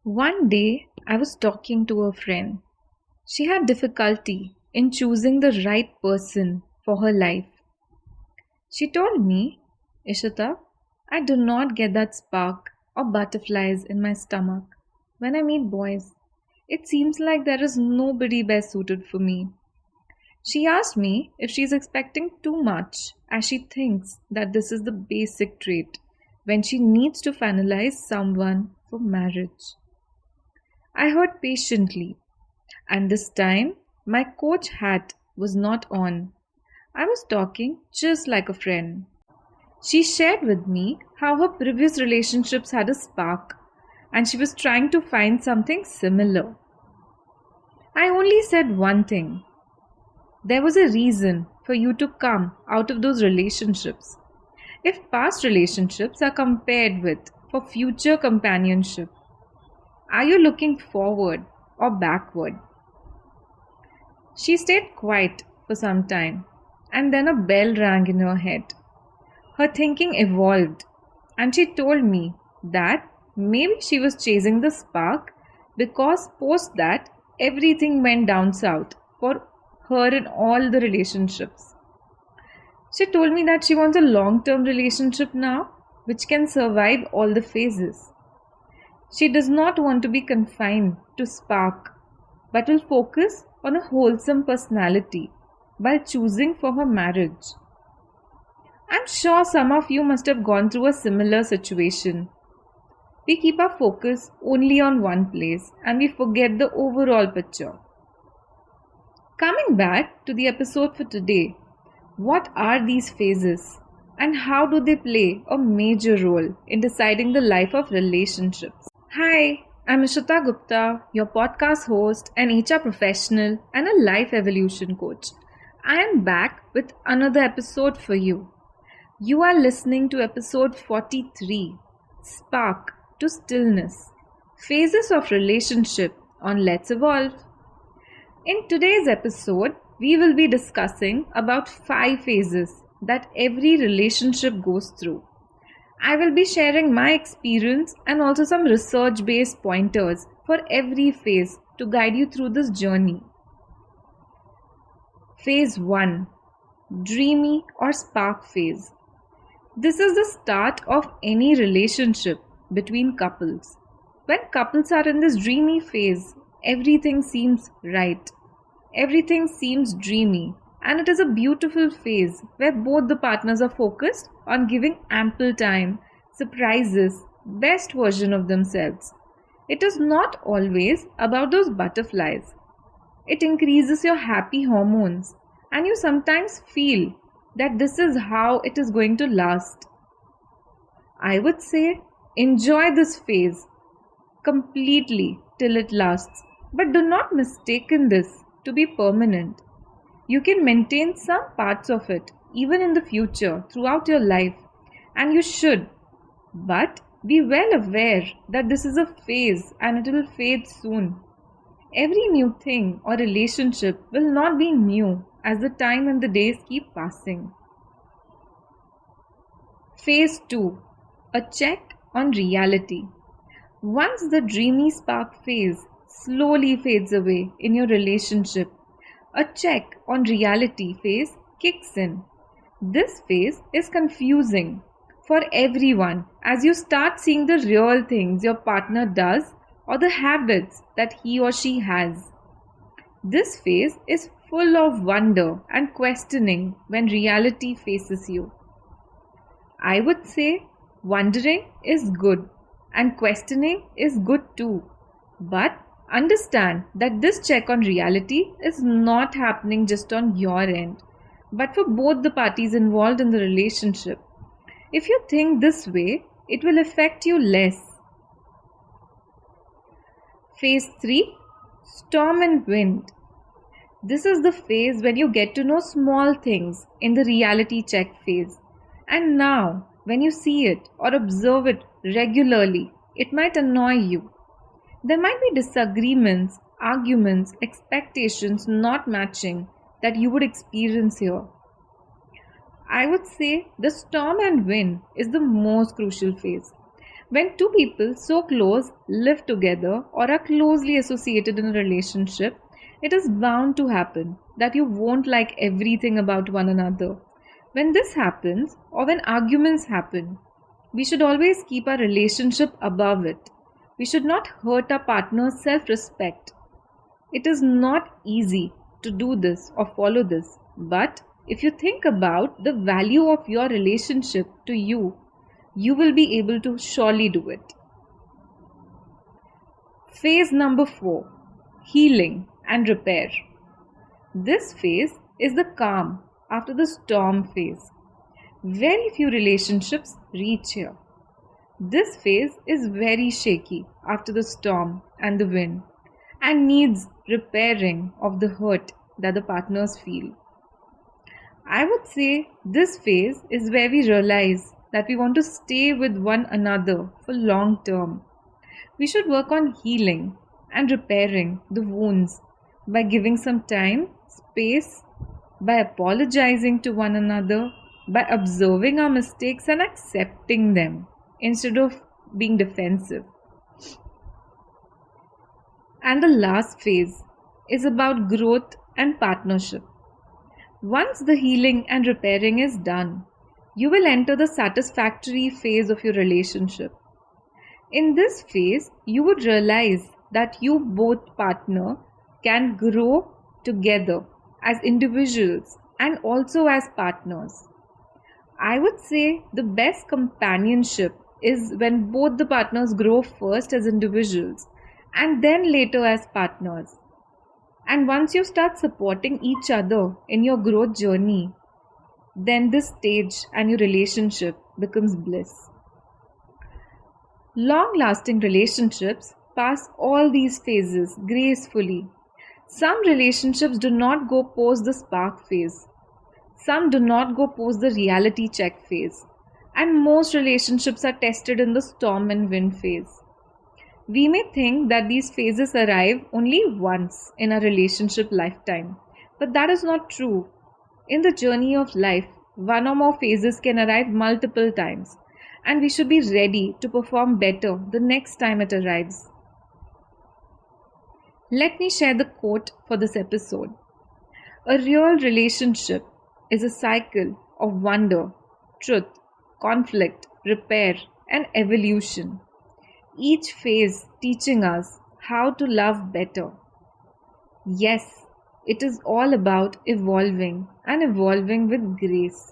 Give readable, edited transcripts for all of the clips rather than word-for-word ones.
One day, I was talking to a friend. She had difficulty in choosing the right person for her life. She told me, Ishita, I do not get that spark or butterflies in my stomach when I meet boys. It seems like there is nobody best suited for me. She asked me if she's expecting too much as she thinks that this is the basic trait when she needs to finalize someone for marriage. I heard patiently, and this time my coach hat was not on. I was talking just like a friend. She shared with me how her previous relationships had a spark and she was trying to find something similar. I only said one thing. There was a reason for you to come out of those relationships. If past relationships are compared with for future companionship, are you looking forward or backward? She stayed quiet for some time, and then a bell rang in her head. Her thinking evolved, and she told me that maybe she was chasing the spark because post that everything went down south for her in all the relationships. She told me that she wants a long term relationship now which can survive all the phases. She does not want to be confined to spark, but will focus on a wholesome personality while choosing for her marriage. I'm sure some of you must have gone through a similar situation. We keep our focus only on one place and we forget the overall picture. Coming back to the episode for today, what are these phases and how do they play a major role in deciding the life of relationships? Hi, I'm Ishita Gupta, your podcast host, an HR professional, and a life evolution coach. I am back with another episode for you. You are listening to episode 43, Spark to Stillness, Phases of Relationship on Let's Evolve. In today's episode, we will be discussing about 5 phases that every relationship goes through. I will be sharing my experience and also some research-based pointers for every phase to guide you through this journey. Phase 1. Dreamy or spark phase. This is the start of any relationship between couples. When couples are in this dreamy phase, everything seems right. Everything seems dreamy, and it is a beautiful phase where both the partners are focused on giving ample time, surprises, best version of themselves. It is not always about those butterflies. It increases your happy hormones, and you sometimes feel that this is how it is going to last. I would say enjoy this phase completely till it lasts, but do not mistaken this to be permanent. You can maintain some parts of it even in the future throughout your life, and you should, but be well aware that this is a phase and it will fade soon. Every new thing or relationship will not be new as the time and the days keep passing. Phase 2. A check on reality. Once the dreamy spark phase slowly fades away in your relationship, a check on reality phase kicks in. This phase is confusing for everyone as you start seeing the real things your partner does or the habits that he or she has. This phase is full of wonder and questioning when reality faces you. I would say wondering is good and questioning is good too, but understand that this check on reality is not happening just on your end, but for both the parties involved in the relationship. If you think this way, it will affect you less. Phase 3. Storm and Wind. This is the phase when you get to know small things in the reality check phase. And now, when you see it or observe it regularly, it might annoy you. There might be disagreements, arguments, expectations not matching that you would experience here. I would say the storm and wind is the most crucial phase. When two people so close live together or are closely associated in a relationship, it is bound to happen that you won't like everything about one another. When this happens, or when arguments happen, we should always keep our relationship above it. We should not hurt our partner's self respect. It is not easy to do this or follow this, but if you think about the value of your relationship to you, you will be able to surely do it. Phase number 4, healing and repair. This phase is the calm after the storm phase. Very few relationships reach here. This phase is very shaky after the storm and the wind and needs repairing of the hurt that the partners feel. I would say this phase is where we realize that we want to stay with one another for long term. We should work on healing and repairing the wounds by giving some time, space, by apologizing to one another, by observing our mistakes and accepting them instead of being defensive. And the last phase is about growth and partnership. Once the healing and repairing is done, you will enter the satisfactory phase of your relationship. In this phase, you would realize that you both partner can grow together as individuals and also as partners. I would say the best companionship is when both the partners grow first as individuals and then later as partners. And once you start supporting each other in your growth journey, then this stage and your relationship becomes bliss. Long-lasting relationships pass all these phases gracefully. Some relationships do not go post the spark phase. Some do not go post the reality check phase. And most relationships are tested in the storm and wind phase. We may think that these phases arrive only once in a relationship lifetime, but that is not true. In the journey of life, one or more phases can arrive multiple times, and we should be ready to perform better the next time it arrives. Let me share the quote for this episode. A real relationship is a cycle of wonder, truth, conflict, repair, and evolution. Each phase teaching us how to love better. Yes, it is all about evolving and evolving with grace.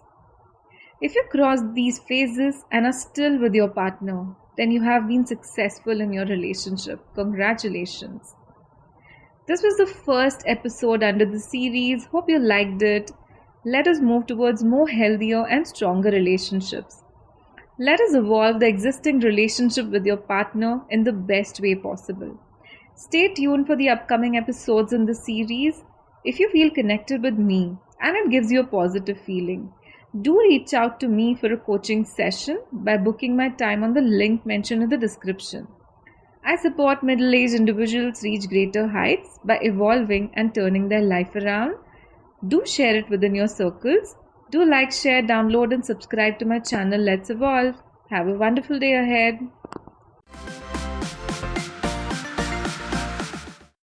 If you cross these phases and are still with your partner, then you have been successful in your relationship. Congratulations. This was the first episode under the series. Hope you liked it. Let us move towards more healthier and stronger relationships. Let us evolve the existing relationship with your partner in the best way possible. Stay tuned for the upcoming episodes in the series. If you feel connected with me and it gives you a positive feeling, do reach out to me for a coaching session by booking my time on the link mentioned in the description. I support middle-aged individuals reach greater heights by evolving and turning their life around. Do share it within your circles. Do like, share, download and subscribe to my channel. Let's evolve. Have a wonderful day ahead.